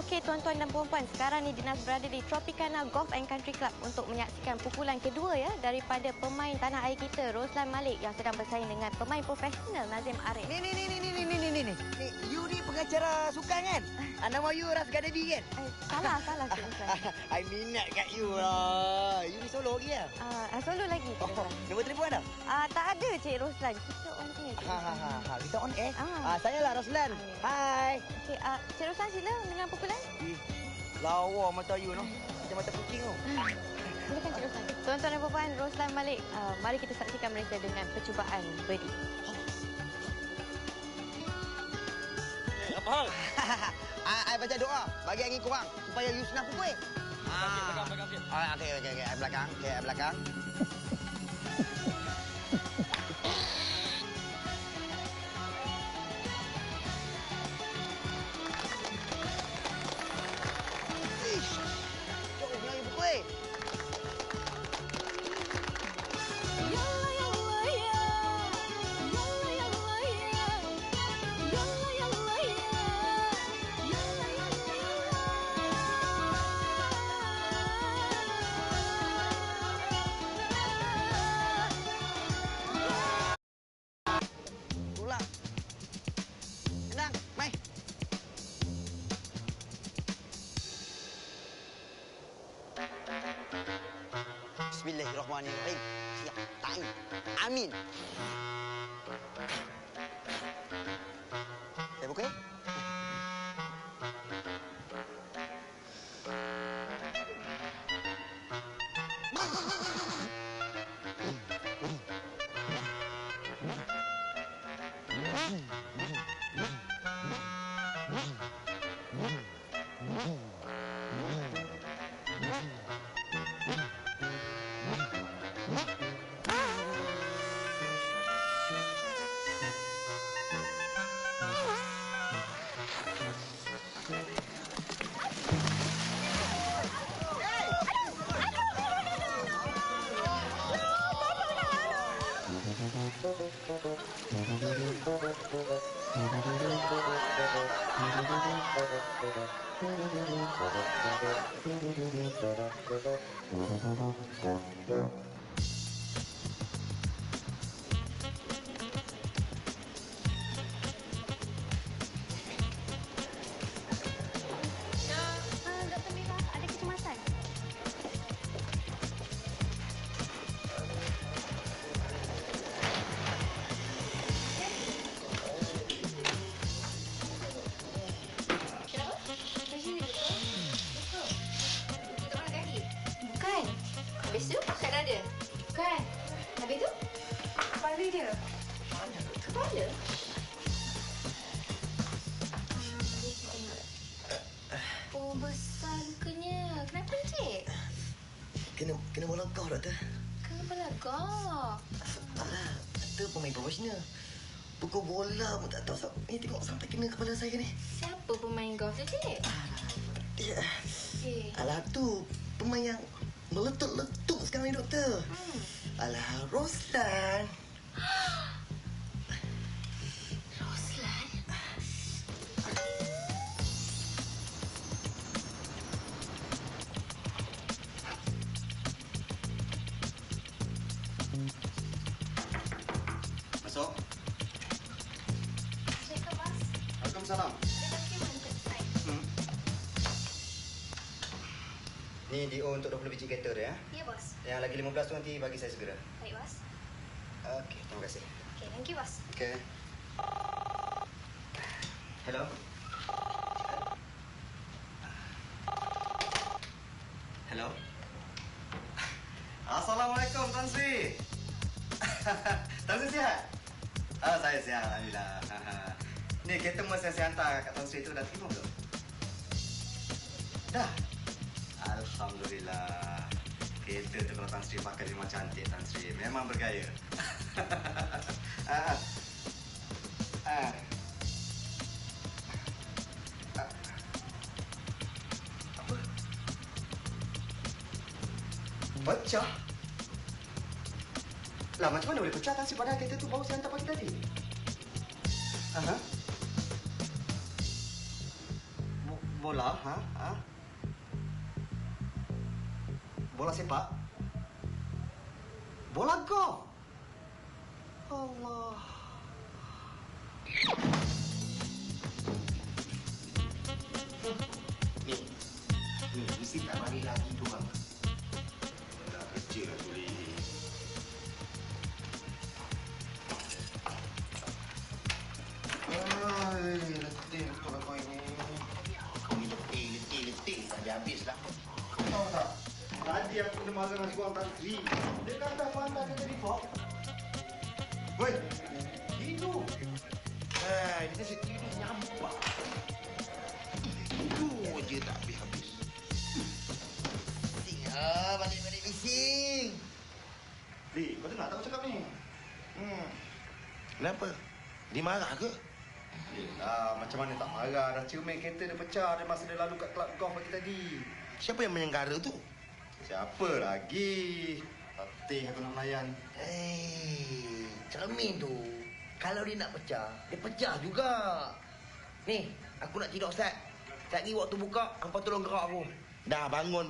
Okey, tuan-tuan dan puan-puan, sekarang ni Dinas berada di Tropicana Golf and Country Club untuk menyaksikan pukulan kedua ya daripada pemain tanah air kita, Roslan Malik yang sedang bersaing dengan pemain profesional Nazim Arif. Ni. You ni pengacara sukan kan? Nama you Rasga Devi kan? Salah Cik Roslan. I minat kat you lah. You ni solo lagi ya? Solo lagi Cik Roslan. Nombor telefon dah? Tak ada Cik Roslan. Kita on air. Kita on air? Saya lah Roslan. Hai. Okey, Cik Roslan sila dengan pukulan. Lawa mata you no. Macam mata kucing tu. Silakan Cik Roslan. Tuan-tuan dan puan-puan, Roslan Malik, mari kita saksikan mereka dengan percubaan birdie. Apa hal? I baca doa bagi angin kurang supaya you senang pukul. Okey. Belakang. Jom lagi pukul. Bismillahirrahmanirrahim. Siap. Time. Amin. Saya buka ya? Dr. Mira, ada kecemasan? Bukan. Habis tu, kat dada. Bukan. Habis tu, kepala dia. Kepala? Oh, besar lukanya. Kenapa, Cik? Kena bola golf, doktor. Kenapa lagak? Alah, doktor pemain profesional. Pukul bola pun tak tahu. Ni tengok sampai kena kepala saya ni. Siapa pemain golf tu, Cik? Dia. Cik. Alah, tu pemain yang meletup-letup sekarang ni, doktor. Alah, Roslan. Roslan? Masuk. Cik, Mas. Waalaikumsalam. Ni DO untuk 20 biji kereta dia. Ya, bos. Yang lagi 15 tu nanti bagi saya segera. Baik, bos. Okey, terima kasih. Okay, thank you, bos. Okey. Hello. Hello. Assalamualaikum Tan Sri. Tan Sri sihat? Saya sihat alhamdulillah. Ni kereta mas yang saya hantar kat Tan Sri tu dah terima belum? Dah. Alhamdulillah. Kereta tu kalau Tan Sri pakai memang cantik Tan Sri. Memang bergaya. Apa? Pecah? Lah macam mana boleh pecah Tan Sri padahal kereta tu baru saya hantar pagi tadi? Bola, ha? Ha? Bola sepak? Bola golf? Allah. Ni, mesti tak balik lagi tu bang. Dah kecil lah Suli. Ay, letih betul kau ini. Kau ni letih. Tak ada habis lah. Kau tahu tak? Tadi aku kena marah dengan si Kuang Tan Sri. Dia kata pandai dia jadi pop. Woi, tidur. Dia kasi tidur nyampak. Tidur je tak habis-habis. Bising lah, balik-balik bising. Lee, kau dengar tak aku cakap ni? Kenapa? Dia marah ke? Yelah, macam mana tak marah. Dah cermin kereta dia pecah dia masa dia lalu kat kelab golf pagi tadi. Siapa yang menyenggara tu? Siapa lagi? Tatih aku nak melayan. Cermin tu. Kalau dia nak pecah, dia pecah juga. Ni, aku nak tidur Ustaz. Sekejap lagi waktu buka, hampa tolong gerak aku. Dah, bangun.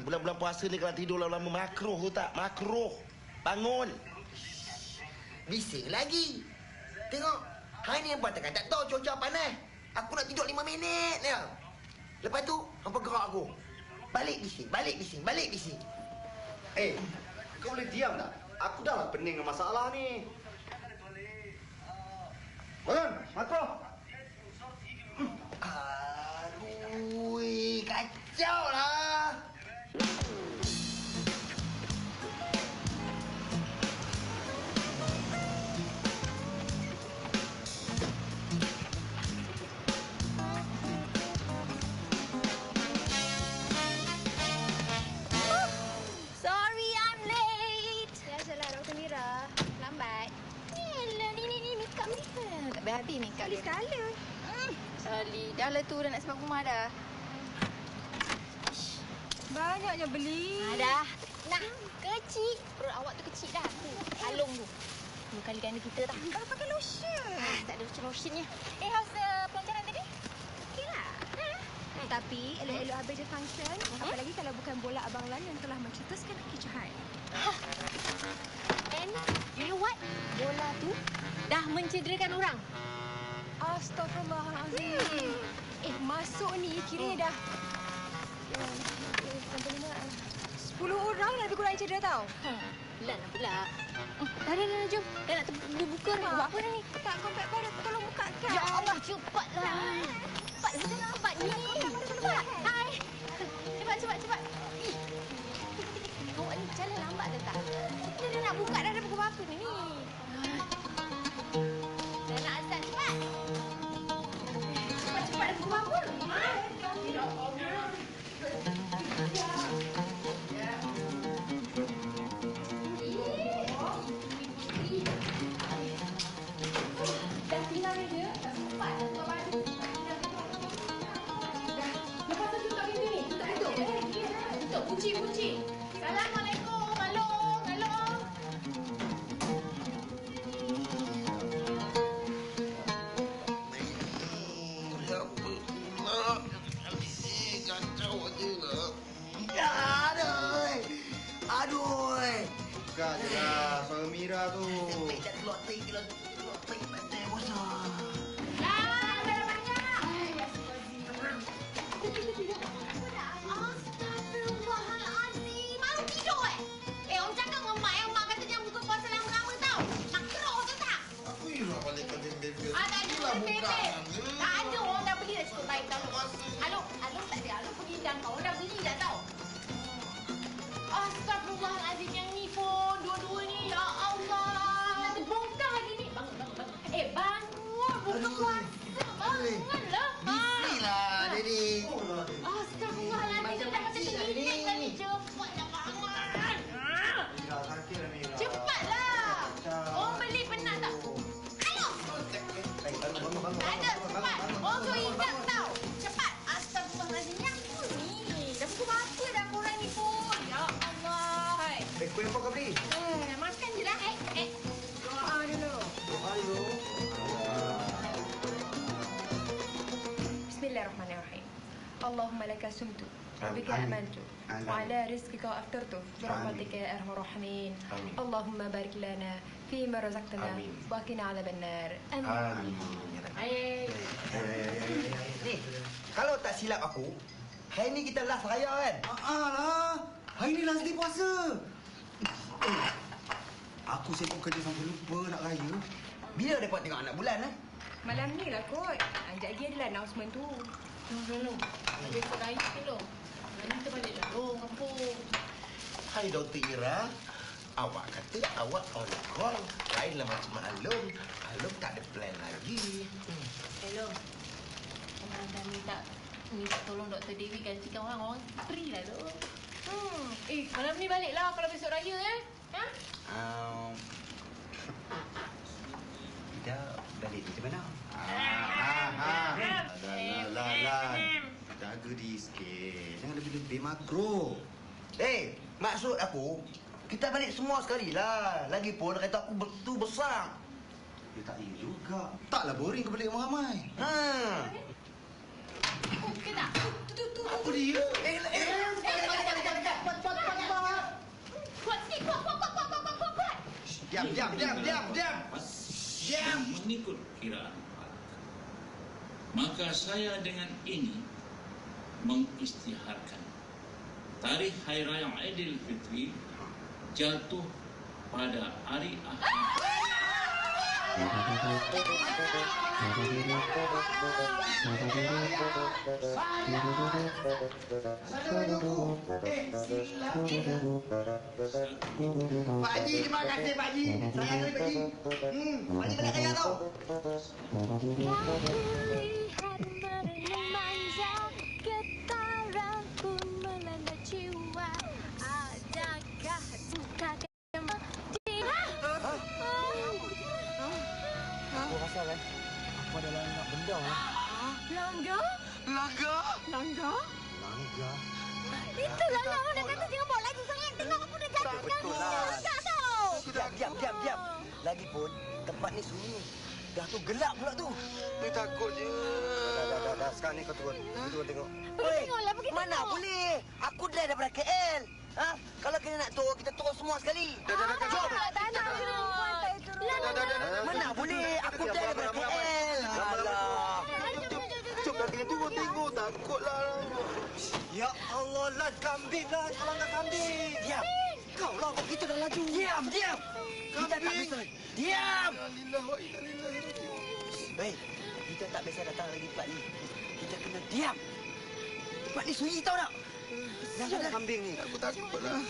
Bulan-bulan puasa ni kalau tidur lama-lama makruh tu tak? Makruh. Bangun. Bising lagi. Tengok. Hari ni hampa tengah tak tahu cuaca panas. Aku nak tidur 5 minit je. Lepas tu, hampa gerak aku. Balik bising. Kau boleh diam tak? Aku dah lah pening dengan masalah ni. Bangun, makro. Aduh, kacau lah. Sorry, I'm late. Biasalah Dr. Mira. Lambat. Yelah, ni makeup ni. Tak habis makeup Kali dia. sekala. Sorry, dah lah tu dah nak sampai rumah dah. Banyaknya beli. Dah. Nak kecil. Perut awak tu kecil dah. Alung tu. 2 kali ganda kita dah. Kau pakai lotion. Tak ada lotionnya. How's the pelajaran tadi? Okey lah. Tapi elok-elok habis je function. Apalagi kalau bukan bola Abang Lan yang telah mencetuskan kekecohan. And you know what? Bola tu dah mencederakan orang. Astaghfirullahalazim. Masuk ni kiranya dah 10 orang dah lebih kurang cedera tau. Pelan lah pula. Dah, jom. Dah nak buka ni. Buat apa dah ni? Tak, compact powder tolong bukakan. Ya Allah, cepatlah. Cepat ni. Cepat. Hai. Cepat. Ih. Awak ni jalan lambat dah tak? Kita dah nak buka dah pukul berapa ni? Dah nak azan, cepat. Cepat dah pukul berapa? Ya Allah. Dah tinggal je. Dah sempat dah buka baju. Lepas tu tutup pintu ni. Tutup. Kunci. Assalamualaikum. Halo. Aduh. Buka je lah suara Mira tu. Dah keluar tai pandai bosan. Astagfirullahalazim. Baru tidur orang cakap dengan mak mak kata jangan buka puasa lama-lama tau. Nak kerok tu tak? Aku ira balik ke bebel. Tak ada bebel. Tak ada orang dah beli dah cukup baik tau. Alok tak ada. Alok pergi dan kau dah beli dah tau. Astagfirullahalazim yang ni pun dua-dua ni. Ya Allah. Terbongkar lagi ni. Bangun. Bangun. Buka puasa. Bangunlah. Bismillah, Dedi. Astagfirullahalazim. Dah macam tergigit tadi. Cepat dah bangun. Mira, sakit lah Mira. Cepatlah. Orang beli penat tak? Alok. Bangun. Tak ada. Cepat. Orang tu hidap tau. Cepat. Astagfirullahalazim. Yang tu ni. Dah pukul berapa dah korang ni pun? Ya Allah. Hai. Kuih apa kau beli? Makan je lah. Doa dulu. Bismillahirrahmanirrahim. اللهم لك سمت وبك آمين. آمنت آمين. وعلى رزقك أفطرت برحمتك يا أرحم الراحمين. آمين. اللهم بارك لنا فيما رزقتنا آمين. وقنا عذاب النار. Amin. Ni, kalau tak silap aku, hari ni kita last raya kan? Lah. Hari ni last day puasa. Aku sibuk kerja sampai lupa nak raya. Bila dapat tengok anak bulan Malam ni lah kot. Sekejap lagi adalah announcement tu. Tolong. Besok raya tolong. Nanti kita balik lah. Oh, kampung. Hai Dr. Ira. Awak kata awak on call. Lainlah macam Alum. Alum tak ada plan lagi. Hello. Orang dah minta tolong Dr. Dewi gantikan orang free lah tu. Malam ni baliklah kalau besok raya Ha? Kita balik macam mana? Jaga diri sikit. Jangan lebih-lebih makro. maksud aku, kita balik semua sekali lah. Lagipun kereta aku betul besar. Ya tak ingin juga. Taklah boring kau balik ramai. Okey tak? Tu. Apa dia? Kuat sikit, kuat. Diam. Mengikut kiraan maka saya dengan ini mengisytiharkan tarikh Hari Raya Aidilfitri jatuh pada hari Ahad. Pak Haji, terima kasih Pak Haji. Sayang kali Pak Haji. Pak Haji banyak kaya tau. Lihat meremanja, getaran pun melanda jiwa. Adakah suka kembali? Aku rasa kan, aku ada langgar benda Langgar? Langgar? Itulah lah orang dah kata jangan bawa laju sangat. Tengok aku dah jatuh kan. Betul lah. Tak tahu. Diam. Lagipun, tempat ni sunyi. Dah tu gelap pula tu. Ni takut je. Dah. Sekarang ni kau turun. Turun tengok. Pergi tengoklah, pergi Mana tengok. boleh? Aku dah daripada KL. Kalau kena nak turun, kita turun semua sekali. Tak nak perempuan saya turun. Mana boleh? Aku dah daripada KL. Alah. Jom dah kena turun tengok. Takutlah. Ya Allah, lah kambing lah. Kalau nak kambing. Diam. Kau lah, kau kita dah laju. Diam. Kita tak bisa. Diam. Alhamdulillah wa inna ilaihi raji'un. Baik, kita tak biasa datang lagi tempat ni. Kita kena diam. Tempat ni sunyi tau tak? Jangan kambing ni. Aku takut lah.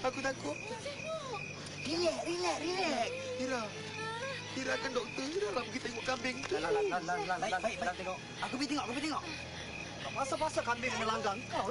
Aku takut. Relax. Ira kan doktor. Ira lah pergi tengok kambing tu. Baik. Aku pergi tengok. Masa-masa kambing melanggang kau lah.